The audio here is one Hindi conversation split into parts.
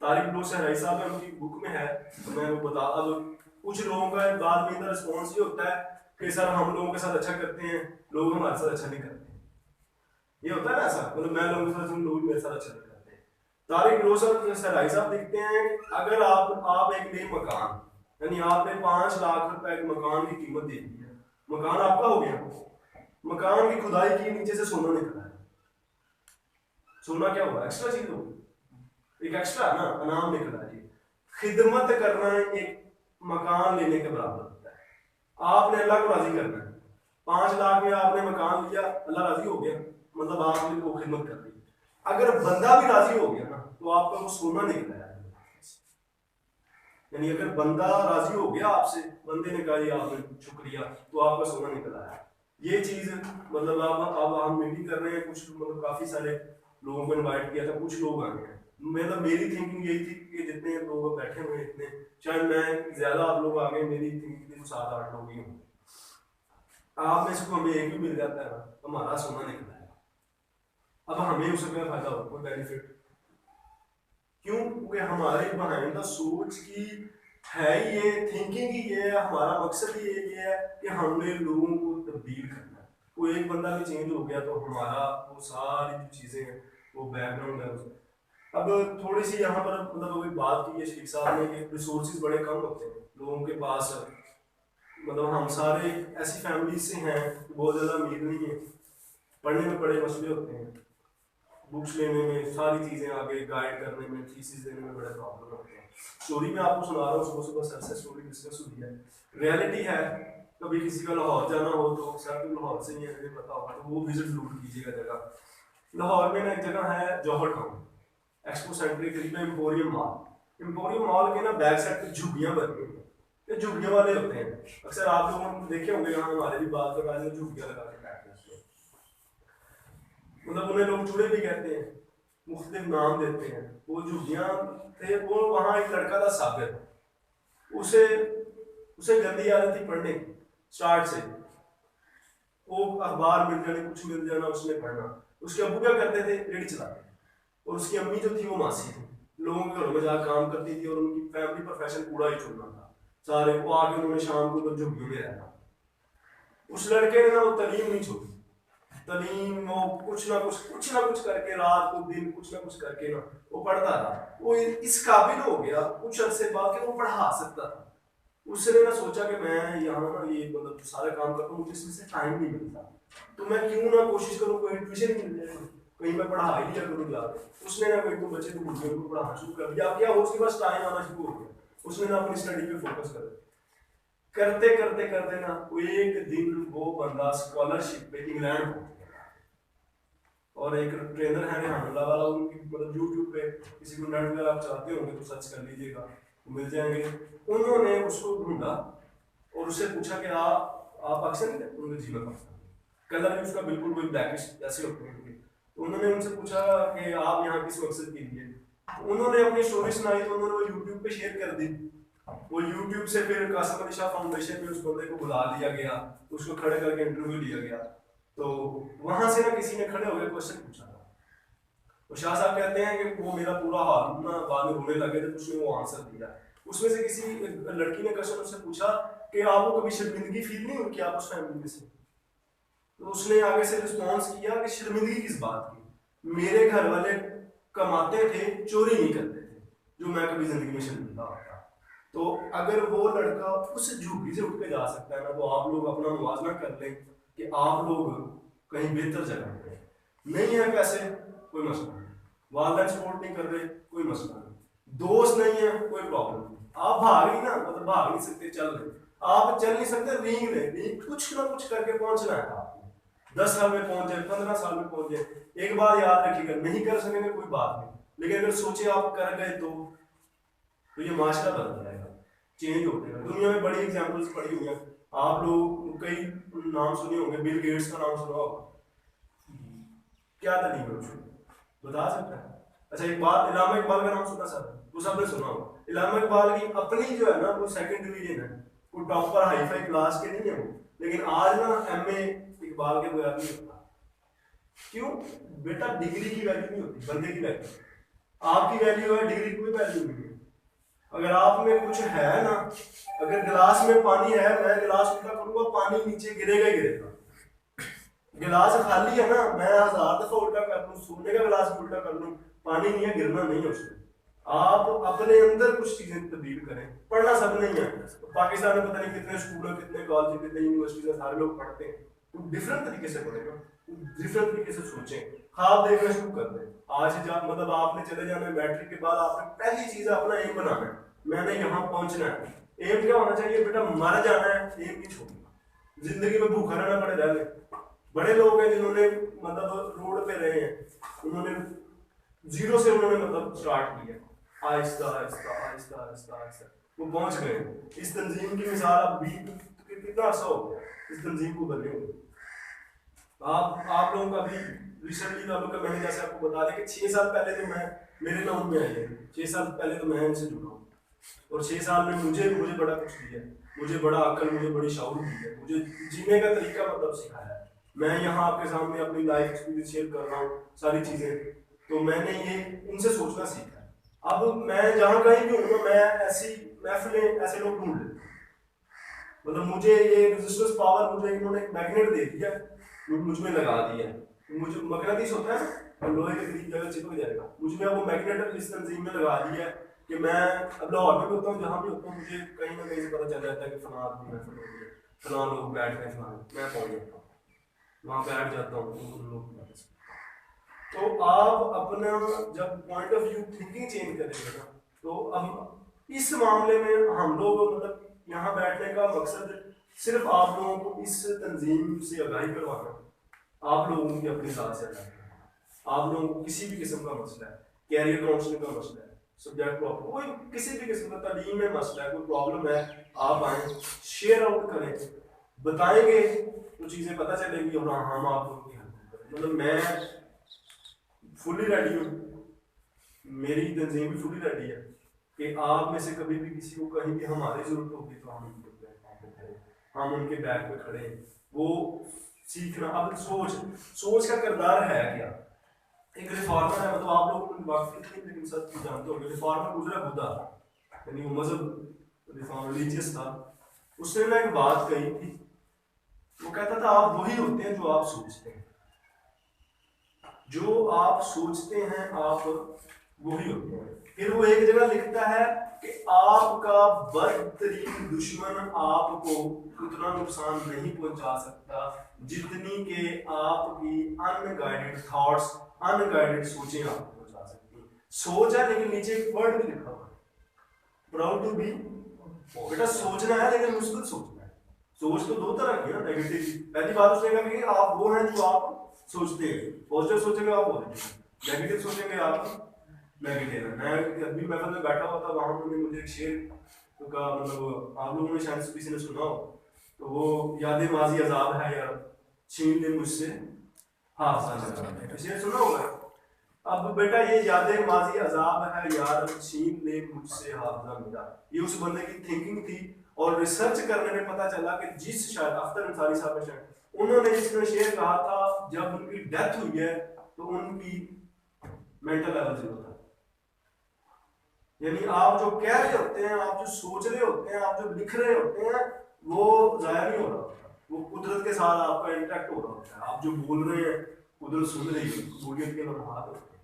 तारिक लोग सहराई साहब है, उनकी बुक में है, तो मैं वो बता। अब कुछ लोगों का बाद में रिस्पॉन्स ये होता है कि सर हम लोगों के साथ अच्छा करते हैं, लोग हमारे साथ अच्छा नहीं करते। ये होता है ना ऐसा, मतलब मैं लोगों के साथ, लोग मेरे साथ अच्छा नहीं करते। तारिक लोग सहराई साहब लिखते हैं अगर आप एक नई मकान, यानी आपने 5 लाख रुपए के मकान की कीमत दे दी है, मकान आपका हो गया, मकान की खुदाई की, नीचे से सोना निकला है। सोना क्या हुआ? एक्स्ट्रा चीज होगी, एक एक्स्ट्रा ना इनाम निकला जी। खिदमत करना एक मकान लेने के बराबर होता है। आपने अल्लाह को राजी करना है, 5 लाख में आपने मकान लिया, अल्लाह राजी हो गया, मतलब आपने वो खिदमत कर दी। अगर बंदा भी राजी हो गया ना तो आपका वो सोना निकला है। यानी अगर बंदा राजी हो गया आपसे, बंदे ने कहा ये आपने शुक्रिया, तो आपका सोना निकला है। ये चीज मतलब अब हम मीटिंग कर रहे हैं, कुछ मतलब काफी सारे लोगों को इनवाइट किया था, कुछ लोग आ गए हैं। मतलब मेरी थिंकिंग यही थी कि जितने लोग बैठे हुए हैं इतने, शायद मैं ज्यादा, आप लोग आ गए, मेरी थिंकिंग थी 7-8 लोग ही होंगे। आप में से हमें एक भी मिल जाता है ना, हमारा सोना निकला है। अब हमें उससे क्या फायदा हो, कोई बेनिफिट क्यों? क्योंकि हमारे बिहाइंड द सोच की है ये, थिंकिंग ही ये है, हमारा मकसद ही ये है कि हमने लोगों को तब्दील करना है। कोई एक बंदा भी चेंज हो गया तो हमारा वो सारी जो चीजें हैं, वो बैकग्राउंड है उसमें। अब थोड़ी सी यहाँ पर मतलब अभी बात की है शेख साहब ने कि रिसोर्सेज बड़े कम होते हैं लोगों के पास। मतलब हम सारे ऐसी फैमिली से हैं, बहुत ज़्यादा अमीर नहीं है, पढ़ने में बड़े मसले होते हैं, बुक्स लेने में, सारी चीज़ें आगे गाइड करने में, थीसिस देने में बड़े प्रॉब्लम होते हैं। स्टोरी में आपको सुना रहा हूँ, सुबह सुबह सर से स्टोरी डिस्कस हुई है, रियलिटी है। कभी किसी का लाहौर जाना हो तो सर तो लाहौर से ही है, मुझे पता होगा, तो वो विजिट जरूर कीजिएगा जगह। लाहौर में ना एक जगह है जौहर टाउन, एक्सपो सेंटर के करीब में एम्पोरियम मॉल। एम्पोरियम मॉल के ना बैक साइड पे झुग्गियां बनी हुई हैं, ये झुग्गियां वाले होते हैं। अक्सर आप लोगों ने देखे होंगे, यहाँ हमारे भी बात कर रहे हैं, झुग्गियां लगा के बैठते हैं, मतलब उन्हें लोग चूड़े भी कहते हैं, मुख्तलिफ नाम देते हैं। वो झुग्गियां थे, वो वहाँ एक लड़का था साबिर, उसे उसे गंदी आदत थी पढ़ने की स्टार्ट से। वो अखबार मिल जाने, कुछ मिल जाना, उसने पढ़ना। उसके अब्बू क्या करते थे? रेडी चलाते, और उसकी अम्मी जो थी वो मासी थी, लोगों के घरों में जाकर काम करती थी, और उनकी फैमिली प्रोफेशन कूड़ा ही चुनना था सारे। वो आके उन्होंने शाम को झुग्गियों में रहना। उस लड़के ने ना वो तलीम नहीं छोड़ी, तलीम वो कुछ ना कुछ करके, रात को दिन कुछ ना कुछ करके ना वो पढ़ता रहा। वो इस काबिल हो गया कुछ अरसे बाद कि वो पढ़ा सकता था। उसने ना सोचा कि मैं यहाँ ना ये मतलब सारे काम करता हूँ, मुझे इसमें से टाइम नहीं मिलता, तो मैं क्यों ना कोशिश करूँ कोई ट्यूशन मिल जाए, कहीं मैं पढ़ा ही लिया करूँ जाके। उसने ना कोई तो बच्चे को बुढ़ियों को पढ़ाना शुरू कर दिया। अब क्या हो, उसके पास टाइम आना शुरू हो गया, उसने ना अपनी स्टडी पे फोकस कर करते करते करते ना एक दिन वो बंदा स्कॉलरशिप पे इंग्लैंड पहुंच गया। और एक ट्रेनर है रेहानुल्लाह वाला, उनकी मतलब यूट्यूब पे किसी को नेट वगैरह आप चाहते होंगे तो सर्च कर लीजिएगा, मिल जाएंगे। उन्होंने उसको ढूंढा और उससे पूछा कि आप अक्सर नहीं करते? उन्होंने जी मैं करता हूँ। कलर भी उसका बिल्कुल वही ब्लैकिश ऐसे होते हैं। तो उन्होंने उनसे पूछा कि आप यहाँ किस मकसद के लिए? उन्होंने अपनी स्टोरी सुनाई, तो उन्होंने वो यूट्यूब पे शेयर कर दी। वो यूट्यूब से फिर कासिम अली शाह फाउंडेशन में उस बंदे को बुला लिया गया, उसको खड़े करके इंटरव्यू लिया गया। तो वहां से ना किसी ने खड़े होकर क्वेश्चन पूछा था, तो शाह साहब कहते हैं कि वो मेरा पूरा हाल ना बाद में रोने लगे थे, उसने वो आंसर दिया। उसमें से किसी लड़की ने क्वेश्चन उससे पूछा कि आपको कभी शर्मिंदगी फील नहीं हुई कि आप उस फैमिली में से? तो उसने आगे से रिस्पॉन्स किया कि शर्मिंदगी किस बात की, मेरे घर वाले कमाते थे, चोरी नहीं करते थे, जो मैं कभी जिंदगी में शर्मिंदा होता। तो अगर वो लड़का उस झुग्गी से उठ के जा सकता है ना, तो आप लोग अपना मुवाजना कर लें कि आप लोग कहीं बेहतर जगह पे नहीं है। पैसे कोई मसला नहीं, वालदैन सपोर्ट नहीं कर रहे कोई मसला नहीं, दोस्त नहीं है कोई प्रॉब्लम नहीं, आप भाग ही ना, मतलब भाग नहीं सकते, चल रहे आप चल नहीं सकते, रींग ले, रींग कुछ ना कुछ करके पहुंचना है आपको। 10 साल में पहुंचे, 15 साल में पहुंचे, एक बात याद रखिएगा, नहीं कर सकेंगे कोई बात नहीं, लेकिन अगर सोचे आप कर गए तो ये माशरा बदल जाएगा, चेंज हो जाएगा। दुनिया में बड़ी एग्जांपल्स पड़ी हुई हैं, आप लोग कई नाम सुने होंगे, बिल गेट्स का नाम सुना होगा, क्या दलील है उसमें बता सकता है? अच्छा एक बात, इलामा इकबाल का नाम सुना सर? वो सबने सुना होगा। इलामा इकबाल की अपनी जो है ना वो सेकंड डिवीजन है, वो टॉपर हाई फाई क्लास के नहीं है वो, लेकिन आज ना एमए इकबाल के बगैर नहीं होता। क्यों बेटा? डिग्री की वैल्यू नहीं होती, बंदे की वैल्यू। आपकी वैल्यू है, डिग्री की कोई वैल्यू नहीं है। अगर आप में कुछ है ना, अगर गिलास में पानी है, मैं गिलास उल्टा करूंगा, पानी नीचे गिरेगा ही गिरेगा। गिलास खाली है ना, मैं 1000 दफा उल्टा कर लूं, सोने का गिलास भी उल्टा कर लूं, पानी नहीं है, गिरना नहीं है उसमें। आप अपने अंदर कुछ चीजें तब्दील करें। पढ़ना सब नहीं है, पाकिस्तान में पता नहीं कितने स्कूल है, कितने कॉलेज, कितने यूनिवर्सिटीज, सारे लोग पढ़ते हैं। तो डिफरेंट तरीके से पढ़ेगा, डिफरेंट तरीके से सोचें, ख्वाब देखना शुरू कर दें। आज जब मतलब आपने चले जाना है, मैट्रिक के बाद आपने पहली चीज अपना एम बनाना है, मैंने यहाँ पहुंचना है। एम क्या होना चाहिए बेटा? मर जाना है, एम नहीं छोड़ना। जिंदगी में भूखा रहना पड़े रह गए। बड़े लोग हैं जिन्होंने मतलब रोड पे रहे हैं, उन्होंने जीरो से उन्होंने मतलब स्टार्ट किया, आहिस्ता आहिस्ता आहिस्ता आहिस्ता आहिस्ता वो पहुंच गए। इस तंजीम की मिसाल अब भी कितना अर्सा हो गया इस तंजीम को बने हुए। आप लोगों का भी रिसेंटली का मैंने जैसे आपको बता दें कि 6 साल पहले तो मैं मेरे नाम में आए, 6 साल पहले तो मैं इनसे जुड़ा हूँ, और 6 साल में मुझे बड़ा कुछ दिया, मुझे बड़ा अक्ल, मुझे बड़ी शऊर दी है, मुझे जीने का तरीका मतलब सिखाया है। मैं यहाँ आपके सामने अपनी लाइफ एक्सपीरियंस शेयर कर रहा हूँ, सारी चीजें, तो मैंने ये इनसे सोचना सीखा है। अब मैं जहाँ कहीं भी हूँ, मैं ऐसी महफिलें, ऐसे लोग ढूंढ लेता हूँ। मतलब मुझे ये रेजिस्टेंस पावर, मुझे इन्होंने मैग्नेट दे दिया, मुझ में लगा दिया। मुझे मगनातीस होता है ना, लोहे के करीब जगह चिपक जाएगा, मुझ में वो मैग्नेट इस तंजीम में लगा दिया कि मैं अब लाहौर में भी होता हूँ, जहाँ भी होता हूँ, मुझे कहीं ना कहीं से पता चल जाता है कि फलां आदमी महफिल हो गई है, फलां लोग बैठ रहे हैं, मैं पहुँच जाता हूँ, वहाँ बैठ जाता हूँ, उन लोग। तो आप अपना जब point of view thinking change करेंगे ना, तो अब इस मामले में हम लोग मतलब यहाँ बैठने का मकसद सिर्फ आप लोगों को इस तंजीम से आगाही करवाना, आप लोगों की अपनी ज़ात से आगाही करवाना, आप लोगों को किसी भी किस्म का मसला है, कैरियर काउंसलिंग का मसला है, सब्जेक्ट प्रॉब्लम, कोई किसी भी किस्म का तालीम में मसला है, कोई प्रॉब्लम है, आप आए, शेयर आउट करें, बताएंगे तो चीज़ें पता चलेंगी, और हम आप लोगों की हेल्प करें। मतलब मैं फुली रेडी हूँ, मेरी तंजीम भी फुली रेडी है कि आप में से कभी भी किसी को कहीं भी हमारी जरूरत होगी तो हम उनके बैक पे खड़े, हम उनके बैक पे खड़े हैं। वो सीखना, अब सोच का किरदार है क्या? एक रिफॉर्मर है, मतलब आप लोग वाकई लेकिन सब जानते होंगे, रिफॉर्मर गुजरा बुद्धा, यानी वो मजहब रिफॉर्म रिलीजियस था। उसने ना एक बात कही थी, वो कहता था आप वही होते हैं जो आप सोचते हैं, जो आप सोचते हैं आप वही होते हैं। फिर वो एक जगह लिखता है कि आपका बदतरीन दुश्मन आपको उतना नुकसान नहीं पहुंचा सकता जितनी के आपकी अनगाइडेड थॉट्स, अनगाइडेड सोचें आपको पहुंचा सकती हैं। सोच है लेकिन नीचे एक वर्ड भी लिखा हुआ है, प्राउड टू बी। बेटा सोचना है लेकिन मुश्किल सोचना है। सोच तो दो तरह की है, नेगेटिव। पहली बात उसने कहा कि आप वो हैं जो आप सोचते हैं, पॉजिटिव सोचेंगे आप पॉजिटिव, नेगेटिव सोचेंगे आप नेगेटिव है। मैं अभी महफिल में बैठा हुआ था, वहां उन्होंने मुझे एक शेर का मतलब आप लोगों ने शायद किसी ने सुना हो, तो वो याद माजी अजाब है यार छीन ले मुझसे हादसा, शेर सुना होगा। अब बेटा ये याद माजी अजाब है यार छीन ले मुझसे हादसा मेरा, ये उस बंदे की थिंकिंग थी। और रिसर्च करने में पता चला कि जिस शायद अख्तर अंसारी साहब का शायद उन्होंने जिसने शेर कहा था, जब उनकी डेथ हुई है तो उनकी मेंटल लेवल जीरो था। यानी आप जो कह रहे होते हैं, आप जो सोच रहे होते हैं, आप जो लिख रहे होते हैं, वो जाया नहीं हो रहा होता, वो कुदरत के साथ आपका इंटरेक्ट हो रहा होता है। आप जो बोल रहे हैं कुदरत सुन रही है, कबूलियत के लम्हात होते हैं।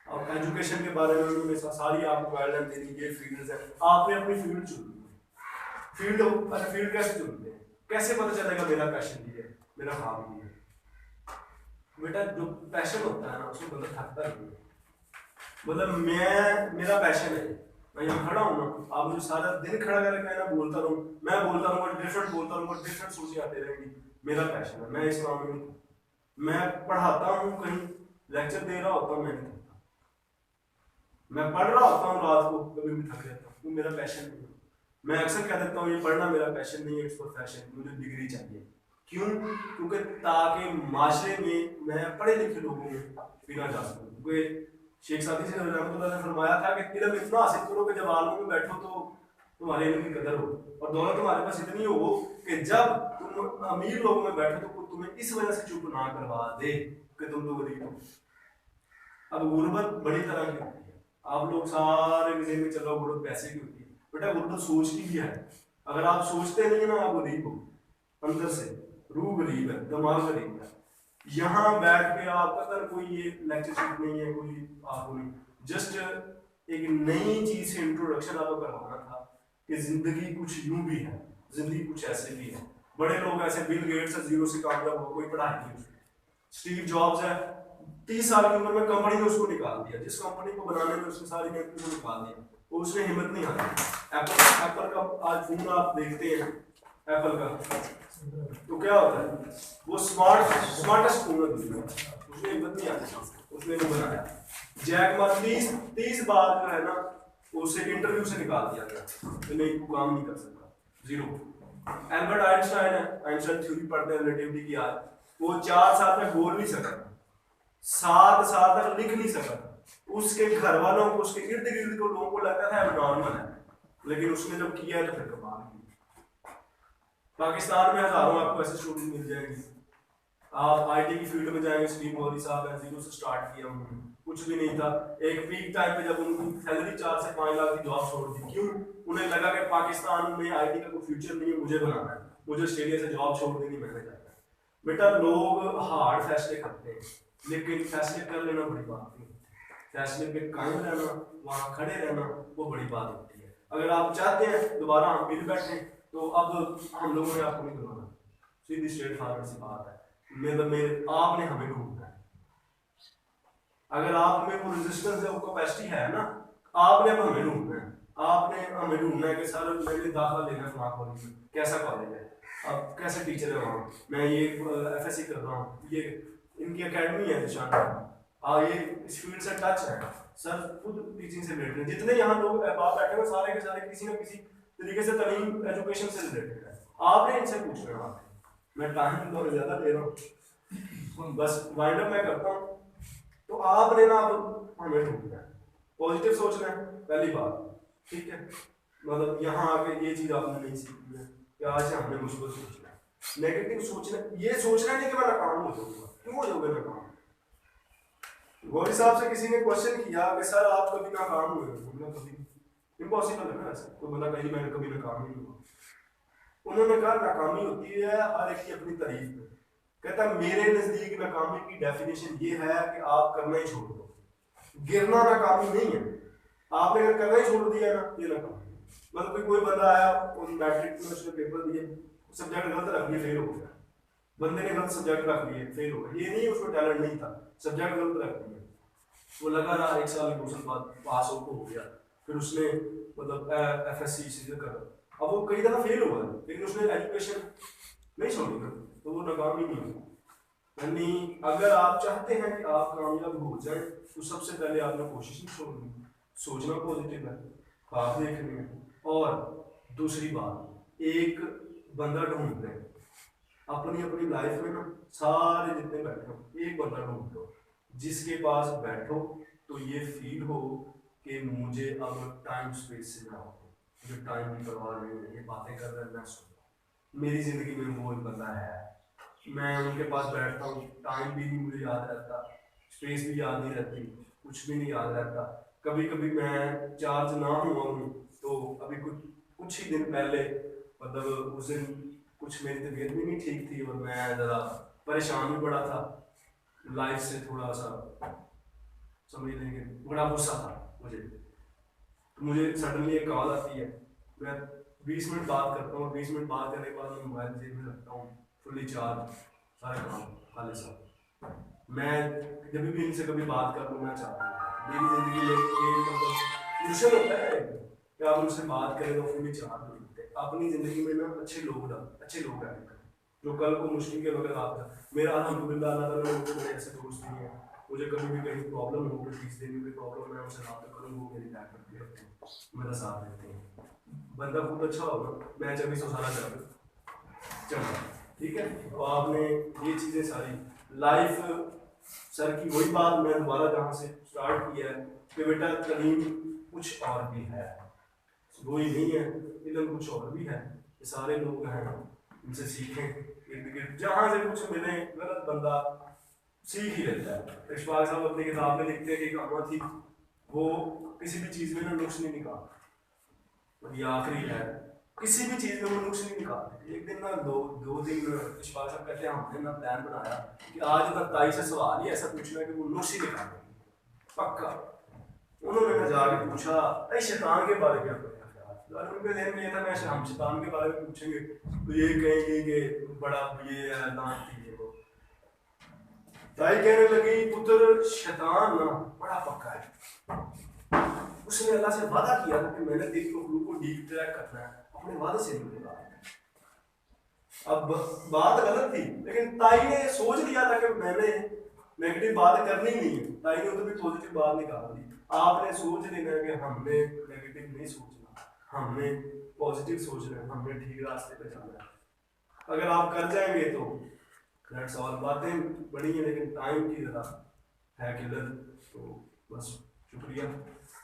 अब एजुकेशन के बारे में उन्होंने सारी आपको गाइडलाइन दे दी, ये फील्ड्स है, आपने अपनी फील्ड चुननी है। फील्ड कैसे चुनते हैं, कैसे पता चलेगा मेरा पैशन ये है, मेरा ख्वाब ये है? बेटा जो पैशन होता है ना, उसमें बंदा थकता नहीं है। मतलब मेरा पैशन है, मैं यहाँ खड़ा हूँ ना, आप मुझे सारा दिन खड़ा करके कहना बोलता रहूँ, मैं बोलता रहूँगा, डिफरेंट बोलता रहूँगा, डिफरेंट सोचें आते रहेंगी, मेरा पैशन है। मैं इस मामले में मैं पढ़ाता हूँ, कहीं लेक्चर दे रहा होता हूँ, मैं नहीं थकता। मैं पढ़ रहा होता हूँ रात को, कभी भी थक जाता हूँ, मेरा पैशन नहीं है। मैं अक्सर कह देता हूँ ये पढ़ना मेरा पैशन नहीं है, इट्स प्रोफेशन, मुझे डिग्री चाहिए। क्यों? क्योंकि ताकि माशरे में मैं पढ़े लिखे लोगों में बिना जा सकूँ। क्योंकि शेख सादी से रहमतुल्लाह ने फरमाया था कि इल्म इतना हासिल करो कि जब आलमों में बैठो तो तुम्हारे इल्म की कदर हो, और दौलत तुम्हारे पास इतनी हो कि जब तुम अमीर लोगों में बैठो तो तुम्हें इस वजह से चुप ना करवा दे कि तुम तो गरीब हो। अब गुर्बत बड़ी तरह की होती है, आप लोग सारे विजय में चलो गुर्बत पैसे की होती है, बेटा गुर्बत सोच की भी है। अगर आप सोचते नहीं है ना, आप गरीब हो अंदर से, रूह गरीब है, दिमाग गरीब है। यहाँ बैठ के आपका अगर कोई ये लेक्चरशिप नहीं है, कोई आपको नहीं, जस्ट एक नई चीज से इंट्रोडक्शन आपको करवाना था कि जिंदगी कुछ यूं भी है, जिंदगी कुछ ऐसे भी है। बड़े लोग ऐसे, बिल गेट्स है जीरो से कामयाब हो, कोई पढ़ाई नहीं उसकी। स्टीव जॉब्स है, 30 साल की उम्र में कंपनी ने उसको निकाल दिया, जिस कंपनी को बनाने में उसने सारी मेहनत को निकाल दिया, वो उसमें हिम्मत नहीं आती। एप्पल का आज फोन आप देखते हैं, एप्पल का तो क्या होता है, वो स्मार्टेस्ट फोन है दुनिया में, उसमें हिम्मत नहीं आती, उसने वो बनाया। जैक मा 30 बार जो है ना, उसे इंटरव्यू से निकाल दिया गया, तो नहीं वो काम नहीं कर सकता, जीरो। एल्बर्ट आइंस्टाइन है, आइंस्टाइन थ्योरी पढ़ते हैं रिलेटिविटी की, आज वो 4 साल में बोल नहीं सका, 7 साल तक लिख नहीं सका। उसके घर वालों को, उसके इर्द गिर्द को लोगों को लगता था नॉर्मल है, लेकिन उसने जब किया तो फिर कमाल किया। पाकिस्तान में हजारों आपको ऐसे स्टूडेंट मिल जाएंगे, आप आईटी की फील्ड में जाएंगे, सलीम मौली साहब हैं, जीरो से स्टार्ट किया उन्होंने, कुछ भी नहीं था। एक पीक टाइम पे जब उनकी सैलरी 4 से 5 लाख की जॉब छोड़ दी, क्यों? उन्हें लगा कि पाकिस्तान में आईटी का कोई फ्यूचर नहीं है, मुझे बनाना है, मुझे ऑस्ट्रेलिया से जॉब छोड़ देनी, मैंने जाना है। बेटा लोग हार्ड फैसले करते हैं, लेकिन फैसले कर लेना बड़ी बात नहीं, फैसले पे कायम रहना, वहां खड़े रहना, वो बड़ी बात होती है। अगर आप चाहते हैं दोबारा हम मिल बैठे, तो अब हम लोगों ने आपको नहीं बुलाना, सीधी स्ट्रेट फॉरवर्ड सी बात है, आपने हमें ढूंढना है। अगर आप में वो रेजिस्टेंस है, वो कैपेसिटी है ना, आपने अब हमें ढूंढना है। आपने हमें ढूंढना है कि सर मैंने दाखिला लेना है वहाँ कॉलेज में, कैसा कॉलेज है, अब कैसे टीचर है वहाँ, मैं ये एफएससी कर रहा हूँ, ये इनकी एकेडमी है निशान, ये इस फील्ड से टच है, सर खुद टीचिंग से रिलेटेड है। जितने यहाँ लोग बाहर बैठे हुए सारे के सारे किसी न किसी तरीके से तालीम एजुकेशन से रिलेटेड है, आपने इनसे पूछना है। मैं टाइम बहुत ज़्यादा ले रहा हूँ, बस वाइंड अप मैं करता हूँ। तो आपने ना अब हमें ढूंढना है, पॉजिटिव सोचना है पहली बात, ठीक है, मतलब यहाँ आके ये चीज़ आपने नहीं सीखी है कि आज से हमने मुश्किल सोचना है। नेगेटिव सोचना, ये सोचना नहीं कि मैं नाकाम हो जाऊंगा, क्यों हो जाओगे नाकाम? गौरी साहब से किसी ने क्वेश्चन किया कि सर आप कभी नाकाम हुए हो? हमने कभी, इम्पॉसिबल है ना ऐसा, कोई बंदा कहीं मैंने कभी नाकाम नहीं हुआ। उन्होंने कहा नाकामी होती है हर एक की अपनी तारीफ में। कहता मेरे नजदीक नाकामी की डेफिनेशन ये है कि आप करना ही छोड़ दो, गिरना नाकामी नहीं है, आपने अगर करना ही छोड़ दिया ना, ये नाकामी। मतलब कोई बंदा आया मैट्रिक में, उसने पेपर दिए, सब्जेक्ट गलत रख दिए, फेल हो गया, बंदे ने गलत सब्जेक्ट रख लिए, फेल हो गया। ये नहीं उसको टैलेंट नहीं था, सब्जेक्ट गलत रख दिए, वो लगा रहा, 1 साल 2 साल बाद पास हो गया, फिर उसने मतलब एफएससी सीधे कर, अब वो कई दफा फेल हुआ, लेकिन उसने एजुकेशन नहीं छोड़ी ना, तो वो नाकाम ही नहीं हुआ। यानी अगर आप चाहते हैं कि आप कामयाब हो जाए, तो सबसे पहले आपने कोशिश नहीं छोड़नी, सोचना पॉजिटिव है, ख्वाब देखने हैं। और दूसरी बात, एक बंदा ढूंढ लें अपनी अपनी लाइफ में ना, सारे जितने बैठे हो एक बंदा ढूंढ लो जिसके पास बैठो तो ये फील हो कि मुझे अब टाइम स्पेस से ना हो, जो टाइम की परवाह नहीं है, ये बातें कर रहे हैं, मैं सुन, मेरी जिंदगी में वो एक बंदा है, मैं उनके पास बैठता हूँ, टाइम भी नहीं मुझे याद रहता, स्पेस भी याद नहीं रहती, कुछ भी नहीं याद रहता। कभी कभी मैं चार्ज ना हुआ हूँ, तो अभी कुछ ही दिन पहले, मतलब उस दिन कुछ मेरी तबीयत भी नहीं ठीक थी और मैं ज़रा परेशान भी पड़ा था, लाइफ से थोड़ा सा समझ लेंगे, बड़ा गुस्सा था मुझे, तो मुझे सडनली एक कॉल आती है, मैं 20 मिनट बात करता हूँ, 20 मिनट बात करने के बाद मैं मोबाइल जेब में रखता हूँ, फुली चार्ज, सारा काम खाली सा। मैं जब भी इनसे कभी बात कर लूँ, मैं चाहता हूँ मेरी ज़िंदगी में एक मतलब मिशन होता है कि आप उनसे बात करें तो फुली चार्ज मिलते हैं। अपनी ज़िंदगी में ना अच्छे लोग डालें जो कल को मुश्किल के वक्त आप, मेरा अल्हम्दुलिल्लाह अल्लाह ताला ने मुझे ऐसे दोस्त दिए हैं, मुझे कभी भी कहीं प्रॉब्लम हो, कोई फीस देने में प्रॉब्लम, मैं उनसे बात करूँ, वो मेरी बैक करके रखते हैं, मेरा साथ देते हैं। बंदा खुद अच्छा होगा, मैं 2400 साल चलो ठीक है। तो आपने ये चीज़ें सारी लाइफ, सर की वही बात मैं दोबारा जहाँ से स्टार्ट किया है कि बेटा तालीम कुछ और भी है, वही नहीं है, इल्म कुछ और भी है, ये सारे लोग हैं, इनसे सीखें, इर्द गिर्द जहाँ से कुछ मिले, गलत बंदा सीख ही लेता है। इशफाक साहब अपनी किताब में लिखते हैं कि कहावत थी, वो किसी भी चीज़ में ना नुक्स नहीं निकालते, और ये आखिरी है, किसी भी चीज़ में वो नुक्स नहीं निकालते। एक दिन ना दो दिन इशफाक साहब कहते हैं हमने ना प्लान बनाया कि आज ना ताई से सवाल ही ऐसा पूछना है कि वो नुक्स ही निकालेंगे पक्का। उन्होंने ना जाके पूछा अरे शैतान के बारे में क्या पता, और उनके दिन में ये था मैं हम शैतान के बारे में पूछेंगे तो ये कहेंगे कि बड़ा ये है दांत ये वो। ताई कहने लगी पुत्र शैतान ना बड़ा पक्का है, उसने अल्लाह से वादा किया था कि मैंने तेरी मखलूक को डीप ट्रैक करना है, अपने वादे से नहीं बोला। अब बात गलत थी, लेकिन ताई ने सोच लिया था कि मैंने नेगेटिव बात करनी नहीं है, ताई ने उधर भी पॉजिटिव बात निकाल दी। आपने सोच लेना है कि हमने नेगेटिव नहीं सोचना, हमने पॉजिटिव सोचना है, हमने ठीक रास्ते पे जाना है। अगर आप कर जाएंगे तो दैट्स ऑल। बातें बड़ी हैं लेकिन टाइम की ज़रा है किलर, तो बस शुक्रिया।